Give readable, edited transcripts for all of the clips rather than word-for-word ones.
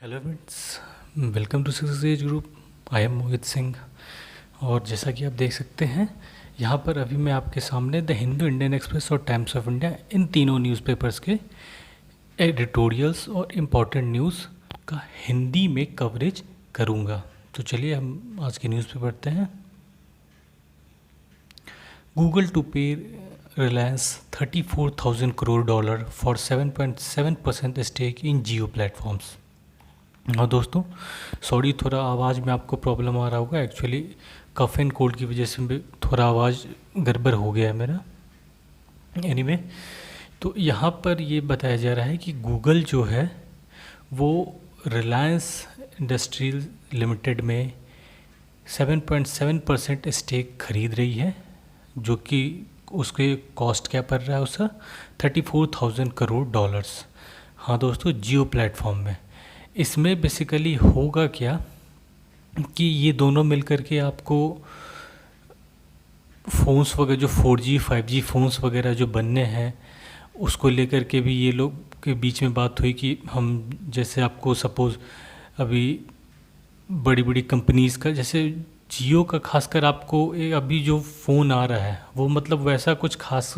Hello friends, welcome to success edge group. I am Mohit Singh. और जैसा कि आप देख सकते हैं यहाँ पर अभी मैं आपके सामने द हिंदू, इंडियन एक्सप्रेस और टाइम्स ऑफ इंडिया, इन तीनों न्यूज़पेपर्स के एडिटोरियल्स और इम्पॉर्टेंट न्यूज़ का हिंदी में कवरेज करूँगा। तो चलिए हम आज के न्यूज़ पे पढ़ते हैं। Google to pay Reliance $34,000 crore for 7.7% stake in Jio platforms. हाँ दोस्तों, सॉरी, थोड़ा आवाज़ में आपको प्रॉब्लम आ रहा होगा। एक्चुअली कफ एंड कोल्ड की वजह से थोड़ा आवाज़ गड़बड़ हो गया है मेरा। एनीवे, तो यहाँ पर ये बताया जा रहा है कि गूगल जो है वो रिलायंस इंडस्ट्रीज लिमिटेड में 7.7% स्टेक खरीद रही है, जो कि उसके कॉस्ट क्या पड़ रहा है उसका $34,000 crore। हाँ दोस्तों, जियो प्लेटफॉर्म में। इसमें बेसिकली होगा क्या कि ये दोनों मिलकर के आपको फ़ोन्स वगैरह जो 4G 5G फ़ोन्स वगैरह जो बनने हैं उसको लेकर के भी ये लोग के बीच में बात हुई कि हम, जैसे आपको सपोज़ अभी बड़ी बड़ी कंपनीज़ का, जैसे जियो का खासकर आपको अभी जो फ़ोन आ रहा है वो मतलब वैसा कुछ खास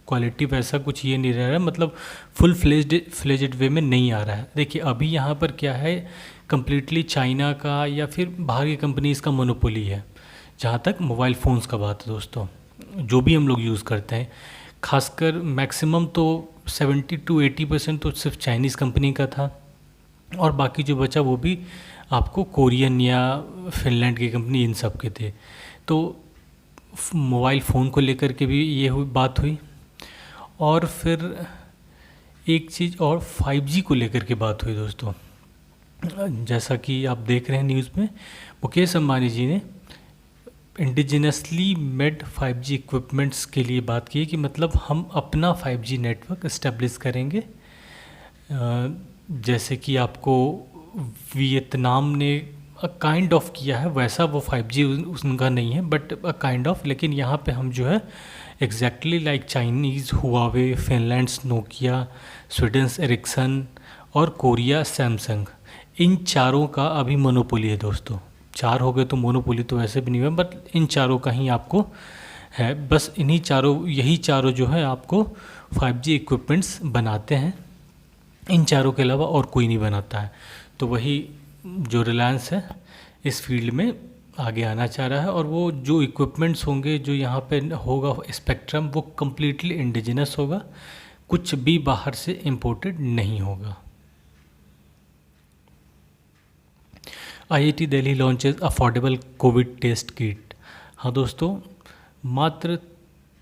क्वालिटी, वैसा कुछ ये नहीं रह रहा है, मतलब फुल फ्लेजेड वे में नहीं आ रहा है। देखिए अभी यहाँ पर क्या है, कम्प्लीटली चाइना का या फिर बाहर की कंपनीज़ का मोनोपोली है जहाँ तक मोबाइल फ़ोन्स का बात है दोस्तों। जो भी हम लोग यूज़ करते हैं, खासकर मैक्सिमम तो 70 to 80% तो सिर्फ चाइनीज़ कंपनी का था, और बाकी जो बचा वो भी आपको कोरियन या फिनलैंड की कंपनी, इन सब के थे। तो मोबाइल फ़ोन को लेकर के भी ये बात हुई, और फिर एक चीज़ और 5G को लेकर के बात हुई दोस्तों। जैसा कि आप देख रहे हैं न्यूज़ में, मुकेश अंबानी जी ने इंडिजिनसली मेड 5G इक्विपमेंट्स के लिए बात की कि मतलब हम अपना 5G नेटवर्क इस्टेब्लिश करेंगे। जैसे कि आपको वियतनाम ने काइंड ऑफ किया है, वैसा वो 5G उनका नहीं है, बट काइंड ऑफ। लेकिन यहाँ पे हम जो है exactly like Chinese Huawei, Finland's Nokia, Sweden's Ericsson और कोरिया सैमसंग, इन चारों का अभी मोनोपोली है दोस्तों। चार हो गए तो मोनोपोली तो वैसे भी नहीं है, बट इन चारों का ही आपको है। बस इन्हीं चारों, यही चारों जो है आपको 5G इक्विपमेंट्स बनाते हैं। इन चारों के अलावा और कोई नहीं बनाता है। तो वही जो रिलायंस है इस फील्ड में आगे आना चाह रहा है, और वो जो इक्विपमेंट्स होंगे जो यहाँ पे होगा स्पेक्ट्रम, वो कम्प्लीटली इंडिजिनस होगा, कुछ भी बाहर से इम्पोर्टेड नहीं होगा। IIT Delhi launches affordable covid test kit. हाँ दोस्तों, मात्र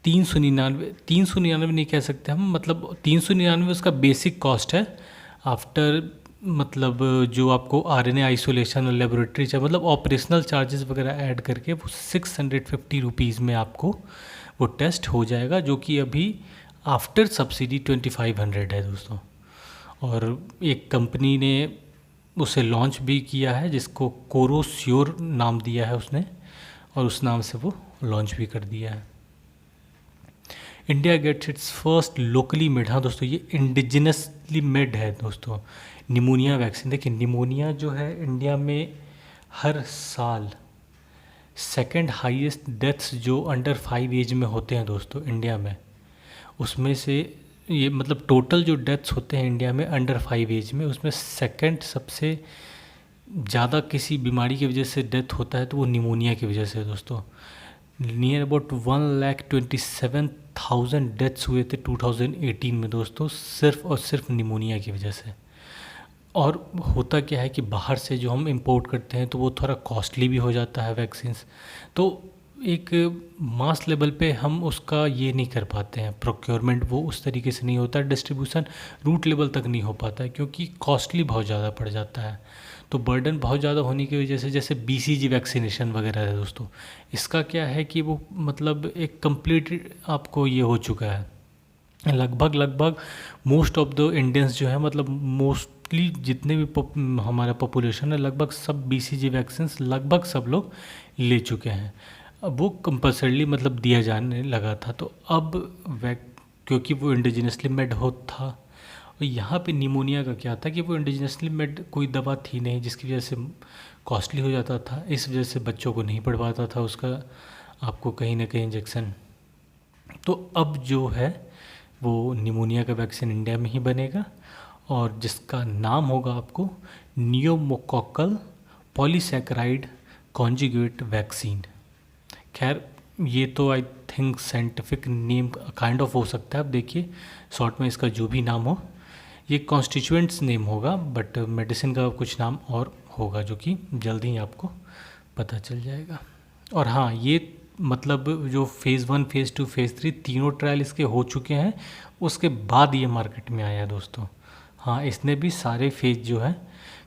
399 नहीं कह सकते हम, मतलब 399 उसका बेसिक कॉस्ट है। आफ्टर मतलब जो आपको RNA आइसोलेशन और लेबोरेटरी चार्ज, मतलब ऑपरेशनल चार्जेस वगैरह ऐड करके वो 650 रुपीज़ में आपको वो टेस्ट हो जाएगा, जो कि अभी आफ्टर सब्सिडी 2500 है दोस्तों। और एक कंपनी ने उसे लॉन्च भी किया है जिसको कोरोस्योर नाम दिया है उसने, और उस नाम से वो लॉन्च भी कर दिया है। India gets its first locally made, हाँ दोस्तों ये इंडिजिनसली मेड है दोस्तों, निमोनिया वैक्सीन। देखिए निमोनिया जो है इंडिया में हर साल सेकंड हाईएस्ट डेथ्स जो अंडर 5 एज में होते हैं दोस्तों इंडिया में, उसमें से ये मतलब टोटल जो डेथ्स होते हैं इंडिया में अंडर 5 एज में, उसमें सेकंड सबसे ज़्यादा किसी बीमारी की वजह से डेथ होता है तो वो निमोनिया की वजह से है दोस्तों। नियर अबाउट 1,27,000 डेथ्स हुए थे 2018 में दोस्तों, सिर्फ और सिर्फ निमोनिया की वजह से। और होता क्या है कि बाहर से जो हम इंपोर्ट करते हैं तो वो थोड़ा कॉस्टली भी हो जाता है वैक्सीन्स, तो एक मास लेवल पे हम उसका ये नहीं कर पाते हैं, प्रोक्योरमेंट वो उस तरीके से नहीं होता, डिस्ट्रीब्यूशन रूट लेवल तक नहीं हो पाता है, क्योंकि कॉस्टली बहुत ज़्यादा पड़ जाता है। तो बर्डन बहुत ज़्यादा होने की वजह से, जैसे BCG वैक्सीनेशन वगैरह है दोस्तों, इसका क्या है कि वो मतलब एक कंप्लीट आपको ये हो चुका है, लगभग मोस्ट ऑफ द इंडियंस जो है, मतलब मोस्टली जितने भी हमारा पॉपुलेशन है, लगभग सब BCG वैक्सीन्स लगभग सब लोग ले चुके हैं। अब वो कंपल्सरीली मतलब दिया जाने लगा था, तो अब क्योंकि वो इंडिजिनसली मेड हो था और यहाँ पे निमोनिया का क्या था कि वो इंडिजिनसली मेड कोई दवा थी नहीं, जिसकी वजह से कॉस्टली हो जाता था, इस वजह से बच्चों को नहीं पड़ पाता था उसका आपको कहीं ना कहीं इंजेक्शन। तो अब जो है वो निमोनिया का वैक्सीन इंडिया में ही बनेगा, और जिसका नाम होगा आपको नियोमोकोकल पॉलीसैकेराइड कॉन्जुगेट वैक्सीन। खैर ये तो I think scientific name kind of हो सकता है, अब देखिए शॉर्ट में इसका जो भी नाम हो, ये कॉन्स्टिट्यूएंट्स नेम होगा, बट मेडिसिन का कुछ नाम और होगा जो कि जल्द ही आपको पता चल जाएगा। और हाँ, ये मतलब जो फेज़ 1 फेज़ 2 फेज़ 3 तीनों ट्रायल इसके हो चुके हैं, उसके बाद ये मार्केट में आया है दोस्तों। हाँ, इसने भी सारे फेज जो है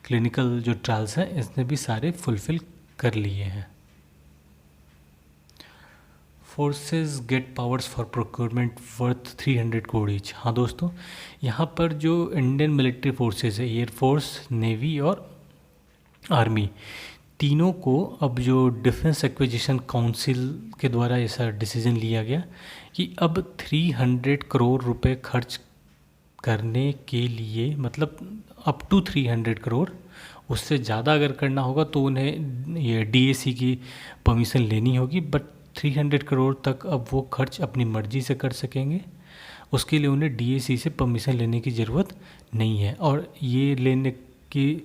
क्लिनिकल जो ट्रायल्स हैं इसने भी सारे फुलफ़िल कर लिए हैं। Forces get powers for procurement worth 300 crore each. हाँ दोस्तों, यहाँ पर जो इंडियन मिलिट्री फोर्सेस है, एयरफोर्स, नेवी और आर्मी, तीनों को अब जो डिफेंस एक्विजिशन काउंसिल के द्वारा ऐसा डिसीजन लिया गया कि अब 300 करोड़ रुपए खर्च करने के लिए, मतलब अप टू 300 करोड़, उससे ज़्यादा अगर करना होगा तो उन्हें ये डीएसी की परमिशन लेनी होगी, बट 300 करोड़ तक अब वो खर्च अपनी मर्ज़ी से कर सकेंगे। उसके लिए उन्हें डीएसी से परमिशन लेने की ज़रूरत नहीं है। और ये लेने की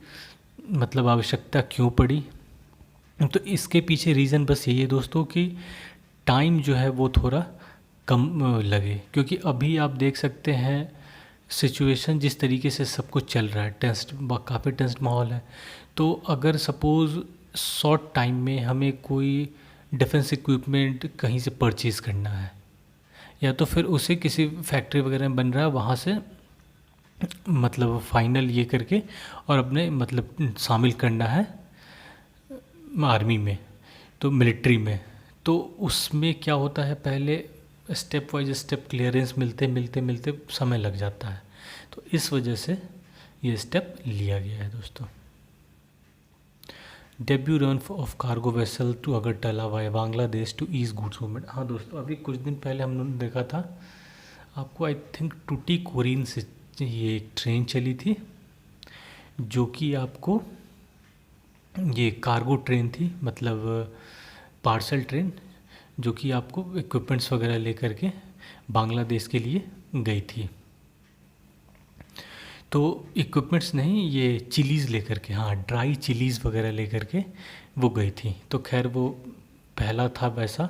मतलब आवश्यकता क्यों पड़ी, तो इसके पीछे रीज़न बस यही है दोस्तों कि टाइम जो है वो थोड़ा कम लगे, क्योंकि अभी आप देख सकते हैं सिचुएशन जिस तरीके से सब कुछ चल रहा है, टेंस्ड, काफ़ी टेंस्ड माहौल है। तो अगर सपोज़ शॉर्ट टाइम में हमें कोई डिफेंस इक्विपमेंट कहीं से परचेज़ करना है, या तो फिर उसे किसी फैक्ट्री वगैरह में बन रहा है वहाँ से मतलब फाइनल ये करके और अपने मतलब शामिल करना है आर्मी में, तो मिलिट्री में, तो उसमें क्या होता है, पहले स्टेप वाइज स्टेप क्लियरेंस मिलते मिलते मिलते समय लग जाता है। तो इस वजह से ये स्टेप लिया गया है दोस्तों। Debut run of cargo vessel to Agartala via Bangladesh to ease goods movement. हाँ दोस्तों, अभी कुछ दिन पहले हमने देखा था आपको, आई थिंक टूटीकोरिन से ये एक ट्रेन चली थी जो कि आपको ये कार्गो ट्रेन थी, मतलब पार्सल ट्रेन, जो कि आपको इक्विपमेंट्स वगैरह लेकर के बांग्लादेश के लिए गई थी। तो इक्विपमेंट्स नहीं, ये चिलीज़ लेकर के, हाँ ड्राई चिलीज़ वगैरह लेकर के वो गई थी। तो खैर वो पहला था वैसा,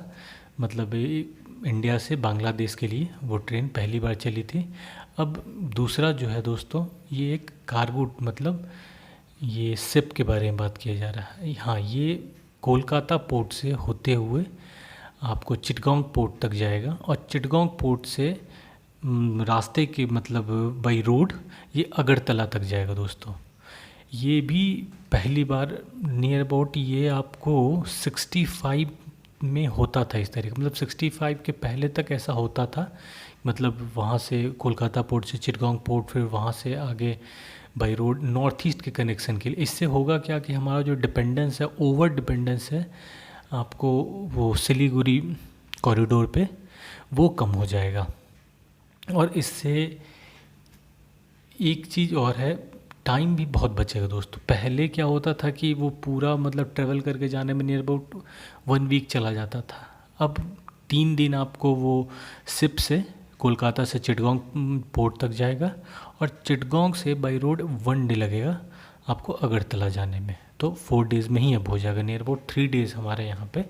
मतलब इंडिया से बांग्लादेश के लिए वो ट्रेन पहली बार चली थी। अब दूसरा जो है दोस्तों, ये एक कार्गो मतलब ये शिप के बारे में बात किया जा रहा है। हाँ, ये कोलकाता पोर्ट से होते हुए आपको चिटगांव पोर्ट तक जाएगा, और चिटगांव पोर्ट से रास्ते के मतलब बाई रोड ये अगरतला तक जाएगा दोस्तों। ये भी पहली बार नियर अबाउट ये आपको 65 में होता था इस तरीके, मतलब 65 के पहले तक ऐसा होता था, मतलब वहाँ से कोलकाता पोर्ट से चिटगांव पोर्ट, फिर वहाँ से आगे बाई रोड नॉर्थ ईस्ट के कनेक्शन के लिए। इससे होगा क्या कि हमारा जो डिपेंडेंस है, ओवर डिपेंडेंस है आपको वो सिलीगुड़ी कॉरिडोर पे, वो कम हो जाएगा। और इससे एक चीज़ और है, टाइम भी बहुत बचेगा दोस्तों। पहले क्या होता था कि वो पूरा मतलब ट्रेवल करके जाने में नियर अबाउट 1 वीक चला जाता था, अब 3 दिन आपको वो शिप से कोलकाता से चिटगांव पोर्ट तक जाएगा, और चिटगांव से बाई रोड 1 डे लगेगा आपको अगरतला जाने में। तो 4 डेज़ में ही अब हो जाएगा, नियर अबाउट 3 डेज़ हमारे यहाँ पे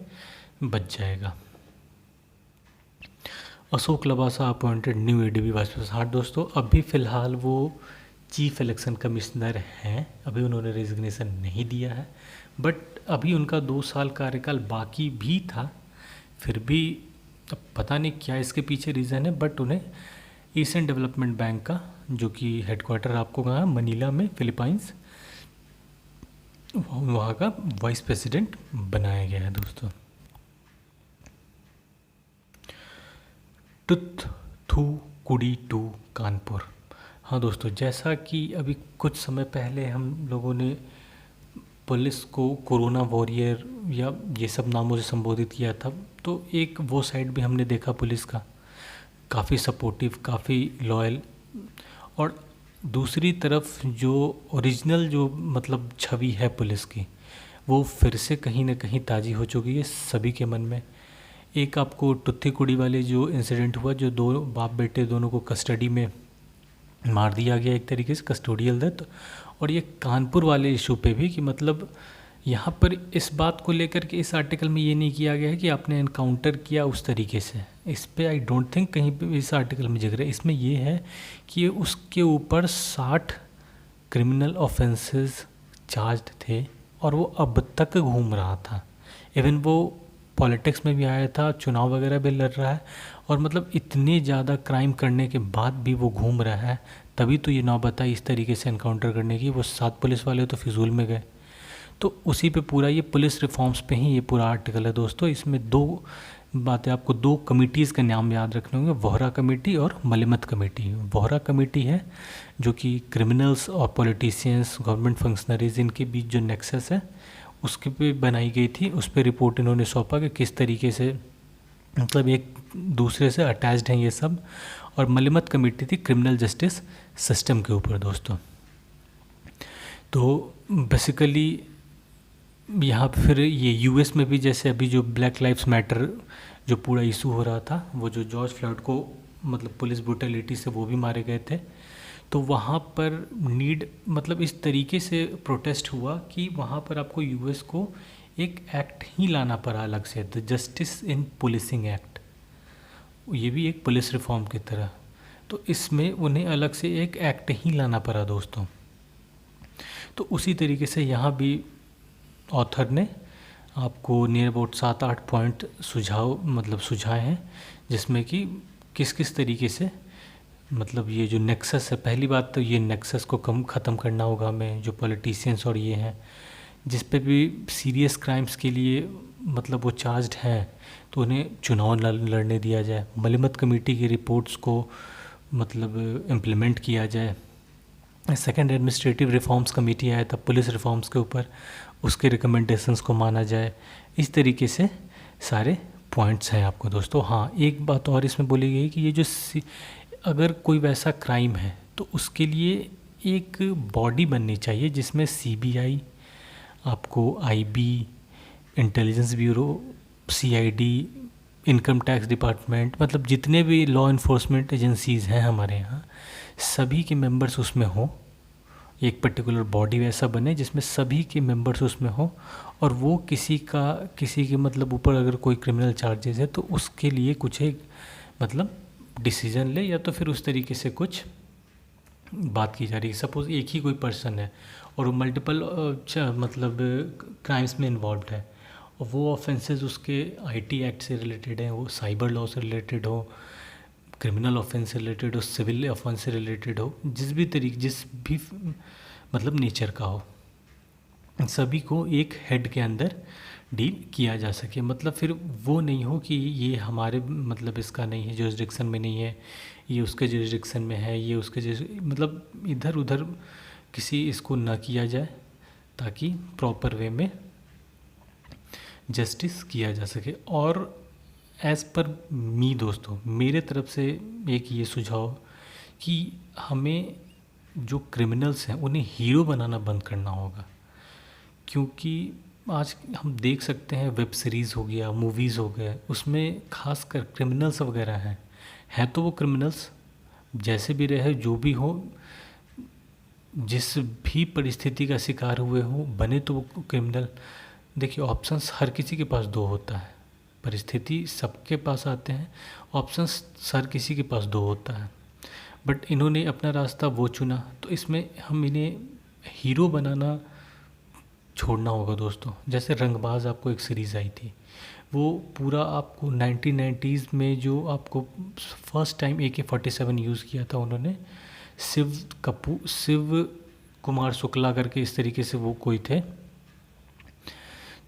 बच जाएगा। Ashok Lavasa appointed new ADB vice president. हाँ दोस्तों, अभी फ़िलहाल वो चीफ इलेक्शन कमिश्नर हैं, अभी उन्होंने रेजिग्नेशन नहीं दिया है, बट अभी उनका 2 साल कार्यकाल बाकी भी था, फिर भी अब पता नहीं क्या इसके पीछे रीज़न है, बट उन्हें एशियन डेवलपमेंट बैंक का, जो कि हेडक्वार्टर आपको कहाँ मनीला में फिलीपाइंस, वहाँ का वाइस प्रेसिडेंट बनाया गया है दोस्तों। टुथ थू कुड़ी टू कानपुर। हाँ दोस्तों, जैसा कि अभी कुछ समय पहले हम लोगों ने पुलिस को कोरोना वॉरियर या ये सब नामों से संबोधित किया था, तो एक वो साइड भी हमने देखा पुलिस का, काफ़ी सपोर्टिव, काफ़ी लॉयल, और दूसरी तरफ जो ओरिजिनल जो मतलब छवि है पुलिस की, वो फिर से कहीं ना कहीं ताज़ी हो चुकी है सभी के मन में। एक आपको टुत्ती कुड़ी वाले जो इंसिडेंट हुआ, जो दो बाप बेटे दोनों को कस्टडी में मार दिया गया, एक तरीके से कस्टोडियल डेथ। और ये कानपुर वाले इशू पे भी कि मतलब यहाँ पर इस बात को लेकर के इस आर्टिकल में ये नहीं किया गया है कि आपने एनकाउंटर किया उस तरीके से। इस पे आई डोंट थिंक कहीं पे इस आर्टिकल में जिक्र है। इसमें ये है कि उसके ऊपर 60 क्रिमिनल ऑफेंसेस चार्ज थे और वो अब तक घूम रहा था। इवन वो पॉलिटिक्स में भी आया था, चुनाव वगैरह भी लड़ रहा है, और मतलब इतने ज़्यादा क्राइम करने के बाद भी वो घूम रहा है। तभी तो ये नौबत आई इस तरीके से एनकाउंटर करने की। वो 7 पुलिस वाले तो फिजूल में गए। तो उसी पे पूरा ये पुलिस रिफॉर्म्स पे ही ये पूरा आर्टिकल है दोस्तों। इसमें 2 बातें, आपको 2 कमिटीज़ का नाम याद रखने होंगे, वोहरा कमेटी और मलिमत कमेटी। वोहरा कमेटी है जो कि क्रिमिनल्स और पॉलिटिशियंस, गवर्नमेंट फंक्शनरीज, इनके बीच जो नेक्सस है उसके पे बनाई गई थी। उस पर रिपोर्ट इन्होंने सौंपा कि किस तरीके से मतलब एक दूसरे से अटैच्ड हैं ये सब। और मलिमत कमेटी थी क्रिमिनल जस्टिस सिस्टम के ऊपर दोस्तों। तो बेसिकली यहाँ फिर ये यूएस में भी जैसे अभी जो ब्लैक लाइव्स मैटर जो पूरा इशू हो रहा था, वो जो जॉर्ज फ्लॉयड को मतलब पुलिस ब्रूटलिटी से वो भी मारे गए थे, तो वहाँ पर नीड मतलब इस तरीके से प्रोटेस्ट हुआ कि वहाँ पर आपको यूएस को एक एक्ट ही लाना पड़ा अलग से, the justice in policing act. ये भी एक पुलिस रिफॉर्म की तरह। तो इसमें उन्हें अलग से एक एक्ट ही लाना पड़ा दोस्तों। तो उसी तरीके से यहाँ भी ऑथर ने आपको नियर अबाउट 7-8 पॉइंट सुझाव मतलब सुझाए हैं, जिसमें कि किस किस तरीके से मतलब ये जो नेक्सस है, पहली बात तो ये नेक्सस को ख़त्म करना होगा हमें, जो पॉलिटिशियंस और ये हैं जिस पे भी सीरियस क्राइम्स के लिए मतलब वो चार्ज्ड हैं, तो उन्हें चुनाव लड़ने दिया जाए। मलिमत कमेटी की रिपोर्ट्स को मतलब इम्प्लीमेंट किया जाए। सेकंड, एडमिनिस्ट्रेटिव रिफॉर्म्स कमेटी आया था पुलिस रिफॉर्म्स के ऊपर, उसके रिकमेंडेशंस को माना जाए। इस तरीके से सारे पॉइंट्स हैं आपको दोस्तों। हाँ, एक बात और इसमें बोली गई कि ये जो अगर कोई वैसा क्राइम है तो उसके लिए एक बॉडी बननी चाहिए जिसमें सीबीआई, आपको IB, intelligence bureau, CID, income tax department, मतलब जितने भी लॉ इन्फोर्समेंट एजेंसीज़ हैं हमारे यहाँ, सभी के मेंबर्स उसमें हों। एक पर्टिकुलर बॉडी वैसा बने जिसमें सभी के मेंबर्स उसमें हों, और वो किसी के मतलब ऊपर अगर कोई क्रिमिनल चार्जेस है तो उसके लिए कुछ एक मतलब डिसीजन ले, या तो फिर उस तरीके से कुछ बात की जा रही है। सपोज़ एक ही कोई पर्सन है और वो मल्टीपल मतलब क्राइम्स में इन्वॉल्व है, और वो ऑफेंसेस उसके आईटी एक्ट से रिलेटेड हैं, वो साइबर लॉ से रिलेटेड हो, क्रिमिनल ऑफेंस से रिलेटेड हो, सिविल ऑफेंस से रिलेटेड हो, जिस भी मतलब नेचर का हो, सभी को एक हेड के अंदर डील किया जा सके। मतलब फिर वो नहीं हो कि ये हमारे मतलब इसका नहीं है, जुरिसडिक्शन में नहीं है, ये उसके जुरिसडिक्शन में है, ये उसके मतलब इधर उधर किसी इसको ना किया जाए, ताकि प्रॉपर वे में जस्टिस किया जा सके। और एज़ पर मी दोस्तों, मेरे तरफ से एक ये सुझाव कि हमें जो क्रिमिनल्स हैं उन्हें हीरो बनाना बंद करना होगा। क्योंकि आज हम देख सकते हैं वेब सीरीज़ हो गया, मूवीज़ हो गए, उसमें खासकर क्रिमिनल्स वगैरह हैं तो वो क्रिमिनल्स जैसे भी रहे, जो भी हो, जिस भी परिस्थिति का शिकार हुए हो, बने तो वो क्रिमिनल। देखिए, ऑप्शंस हर किसी के पास 2 होता है, परिस्थिति सबके पास आते हैं, ऑप्शंस हर किसी के पास 2 होता है, बट इन्होंने अपना रास्ता वो चुना, तो इसमें हम इन्हें हीरो बनाना छोड़ना होगा दोस्तों। जैसे रंगबाज आपको एक सीरीज़ आई थी, वो पूरा आपको 1990s में जो आपको फर्स्ट टाइम AK-47 यूज़ किया था उन्होंने, शिव कुमार शुक्ला करके इस तरीके से वो कोई थे,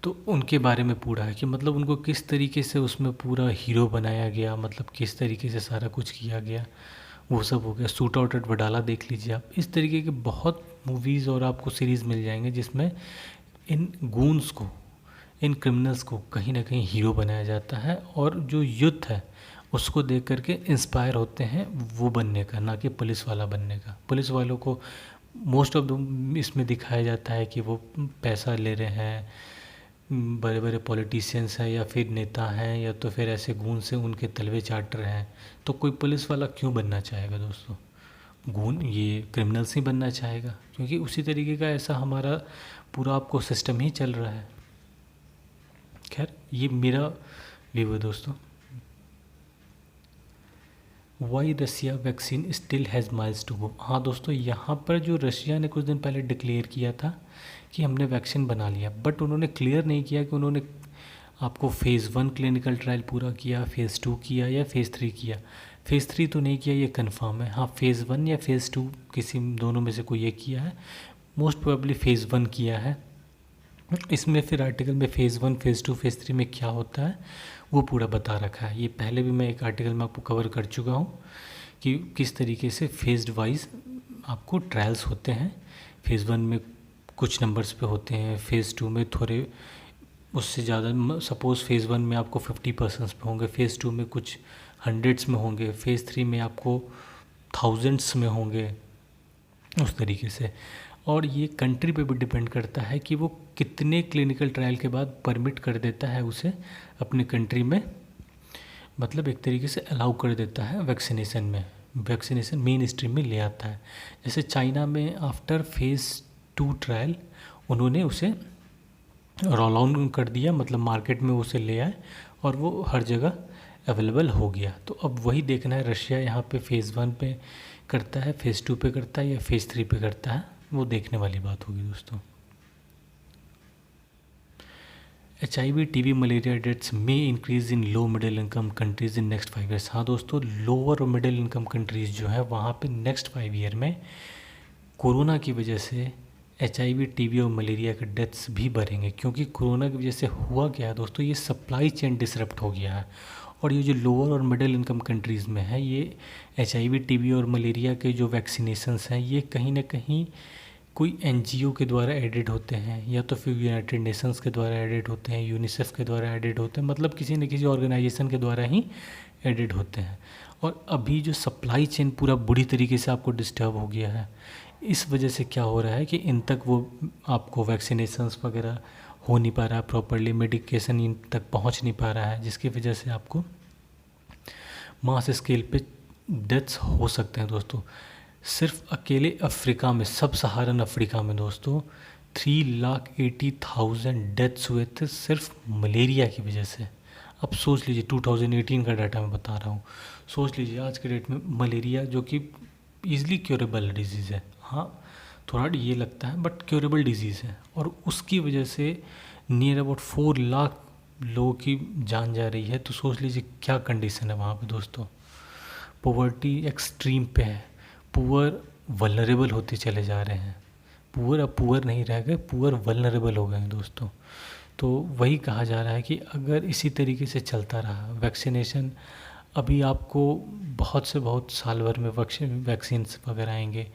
तो उनके बारे में पूरा है कि मतलब उनको किस तरीके से उसमें पूरा हीरो बनाया गया, मतलब किस तरीके से सारा कुछ किया गया, वो सब हो गया। शूट आउट एट वडाला देख लीजिए आप। इस तरीके के बहुत मूवीज़ और आपको सीरीज़ मिल जाएंगे जिसमें इन गूंस को, इन क्रिमिनल्स को कहीं ना कहीं हीरो बनाया जाता है, और जो युद्ध है उसको देख करके इंस्पायर होते हैं वो बनने का, ना कि पुलिस वाला बनने का। पुलिस वालों को मोस्ट ऑफ द इसमें दिखाया जाता है कि वो पैसा ले रहे हैं, बड़े बड़े पॉलिटिशियंस हैं या फिर नेता हैं या तो फिर ऐसे गूंज से उनके तलवे चाट रहे हैं। तो कोई पुलिस वाला क्यों बनना चाहेगा दोस्तों? गून ये क्रिमिनल्स ही बनना चाहेगा, क्योंकि उसी तरीके का ऐसा हमारा पूरा आपको सिस्टम ही चल रहा है। खैर ये मेरा व्यू है दोस्तों। Why Russia vaccine still has miles to go. हाँ दोस्तों, यहाँ पर जो रशिया ने कुछ दिन पहले डिक्लेयर किया था कि हमने वैक्सीन बना लिया, बट उन्होंने क्लियर नहीं किया कि उन्होंने आपको फ़ेज़ 1 क्लिनिकल ट्रायल पूरा किया, फ़ेज़ 2 किया या फ़ेज़ 3 किया। फ़ेज़ 3 तो नहीं किया, ये कंफर्म है। हाँ, फ़ेज़ 1 या फ़ेज़ 2 किसी दोनों में से कोई एक किया है। मोस्ट प्रोबेबली फ़ेज़ 1 किया है। इसमें फिर आर्टिकल में फ़ेज़ 1, फ़ेज़ 2, फ़ेज़ 3 में क्या होता है वो पूरा बता रखा है। ये पहले भी मैं एक आर्टिकल में आपको कवर कर चुका हूँ कि किस तरीके से फ़ेज़ड वाइज आपको ट्रायल्स होते हैं। फ़ेज़ 1 में कुछ नंबर्स पे होते हैं, फ़ेज़ 2 में थोड़े उससे ज़्यादा, सपोज़ फ़ेज़ 1 में आपको 50% पे होंगे, फ़ेज़ 2 में कुछ हंड्रेड्स में होंगे, फ़ेज़ 3 में आपको थाउजेंड्स में होंगे, उस तरीके से। और ये कंट्री पे भी डिपेंड करता है कि वो कितने क्लिनिकल ट्रायल के बाद परमिट कर देता है उसे अपने कंट्री में, मतलब एक तरीके से अलाउ कर देता है वैक्सीनेशन में, वैक्सीनेशन मेन स्ट्रीम में ले आता है। जैसे चाइना में आफ्टर फ़ेज़ 2 ट्रायल उन्होंने उसे रोल ऑन कर दिया, मतलब मार्केट में उसे ले आए और वो हर जगह अवेलेबल हो गया। तो अब वही देखना है रशिया यहाँ पे फ़ेज़ 1 पे करता है, फ़ेज़ 2 पे करता है या फ़ेज़ 3 पे करता है, वो देखने वाली बात होगी दोस्तों। HIV, TB, मलेरिया डेथ्स में increase in low middle income countries in next 5 years. हाँ दोस्तों, लोअर और मिडिल इनकम कंट्रीज़ जो है वहाँ पे नेक्स्ट 5 ईयर में कोरोना की वजह से HIV, TB और मलेरिया के डेथ्स भी बढ़ेंगे। क्योंकि कोरोना की वजह से हुआ क्या है दोस्तों, ये सप्लाई चेन डिसरप्ट हो गया है। और ये जो लोअर और मिडिल इनकम कंट्रीज़ में है, ये HIV, TB और मलेरिया के जो वैक्सीनेशंस हैं ये कहीं ना कहीं कोई NGO के द्वारा एडिड होते हैं या तो फिर यूनाइटेड नेशंस के द्वारा एडिड होते हैं, यूनिसेफ के द्वारा एडिड होते हैं, मतलब किसी न किसी ऑर्गेनाइजेशन के द्वारा ही एडिड होते हैं। और अभी जो सप्लाई चेन पूरा बुरी तरीके से आपको डिस्टर्ब हो गया है, इस वजह से क्या हो रहा है कि इन तक वो आपको वैक्सीनेशंस वगैरह हो नहीं पा रहा है प्रॉपरली, मेडिकेशन इन तक पहुंच नहीं पा रहा है, जिसकी वजह से आपको मास स्केल पे डेथ्स हो सकते हैं दोस्तों। सिर्फ अकेले अफ्रीका में, सब सहारन अफ्रीका में दोस्तों 3,80,000 डेथ्स हुए थे सिर्फ मलेरिया की वजह से। अब सोच लीजिए, 2018 का डाटा मैं बता रहा हूँ, सोच लीजिए आज के डेट में मलेरिया जो कि ईज़िली क्योरेबल डिजीज़ है, हाँ थोड़ा ये लगता है बट क्योरेबल डिजीज़ है, और उसकी वजह से नियर अबाउट 4 लाख लोगों की जान जा रही है। तो सोच लीजिए क्या कंडीशन है वहाँ पे दोस्तों। पॉवर्टी एक्सट्रीम पे है, पुअर वल्नरेबल होते चले जा रहे हैं। पुअर अब पुअर नहीं रह गए, पुअर वल्नरेबल हो गए हैं दोस्तों। तो वही कहा जा रहा है कि अगर इसी तरीके से चलता रहा वैक्सीनेशन, अभी आपको बहुत से बहुत साल भर में वैक्सीन्स वगैरह आएंगे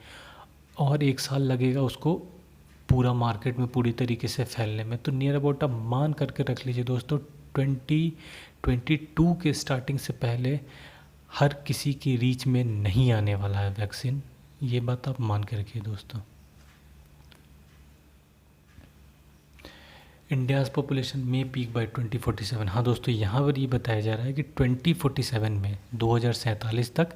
और 1 साल लगेगा उसको पूरा मार्केट में पूरी तरीके से फैलने में। तो नियर अबाउट आप मान करके रख लीजिए दोस्तों 2022 के स्टार्टिंग से पहले हर किसी की रीच में नहीं आने वाला है वैक्सीन, ये बात आप मान के रखिए दोस्तों। इंडियाज़ पॉपुलेशन में पीक बाय 2047। हाँ दोस्तों, यहाँ पर ये बताया जा रहा है कि 2047 में 2047 तक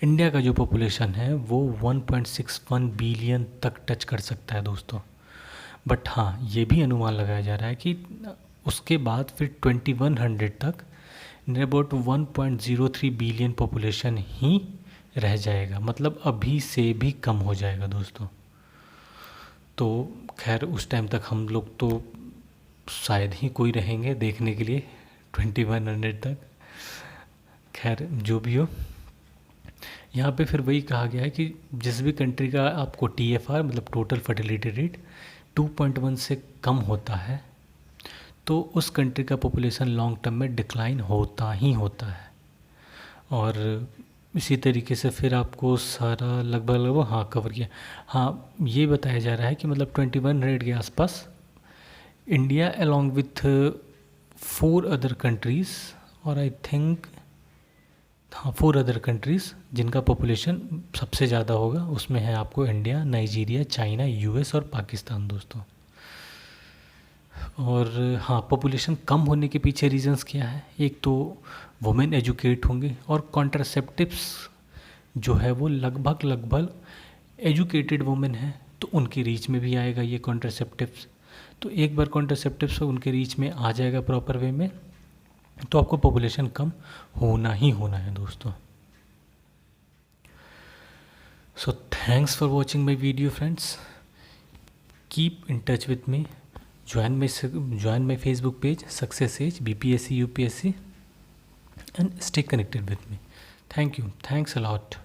इंडिया का जो पॉपुलेशन है वो 1.61 बिलियन तक टच कर सकता है दोस्तों। बट हाँ, ये भी अनुमान लगाया जा रहा है कि उसके बाद फिर 2100 तक नियर अबाउट 1.03 बिलियन पॉपुलेशन ही रह जाएगा, मतलब अभी से भी कम हो जाएगा दोस्तों। तो खैर उस टाइम तक हम लोग तो शायद ही कोई रहेंगे देखने के लिए 2100 तक। खैर जो भी हो, यहाँ पे फिर वही कहा गया है कि जिस भी कंट्री का आपको TFR मतलब टोटल फर्टिलिटी रेट 2.1 से कम होता है तो उस कंट्री का पॉपुलेशन लॉन्ग टर्म में डिक्लाइन होता ही होता है। और इसी तरीके से फिर आपको सारा लगभग हाँ कवर किया। हाँ, ये बताया जा रहा है कि मतलब 2100 के आसपास India along with 4 other countries और आई थिंक हाँ, 4 अदर कंट्रीज़ जिनका पॉपुलेशन सबसे ज़्यादा होगा, उसमें है आपको इंडिया, नाइजीरिया, चाइना, यूएस और पाकिस्तान दोस्तों। और हाँ, पॉपुलेशन कम होने के पीछे रीजंस क्या है? एक तो वुमेन एजुकेट होंगे और कॉन्ट्रासेप्टिव्स जो है वो लगभग एजुकेटेड वुमेन है, तो उनकी रीच में भी आएगा ये कॉन्ट्रासेप्टिव्स। तो एक बार कॉन्ट्रासेप्टिव्स उनके रीच में आ जाएगा प्रॉपर वे में, तो आपको पॉपुलेशन कम होना ही होना है दोस्तों। So thanks for watching my video friends, keep in touch with me, join my Facebook page Success Age BPSC UPSC and stay connected with me. Thank you. Thanks a lot.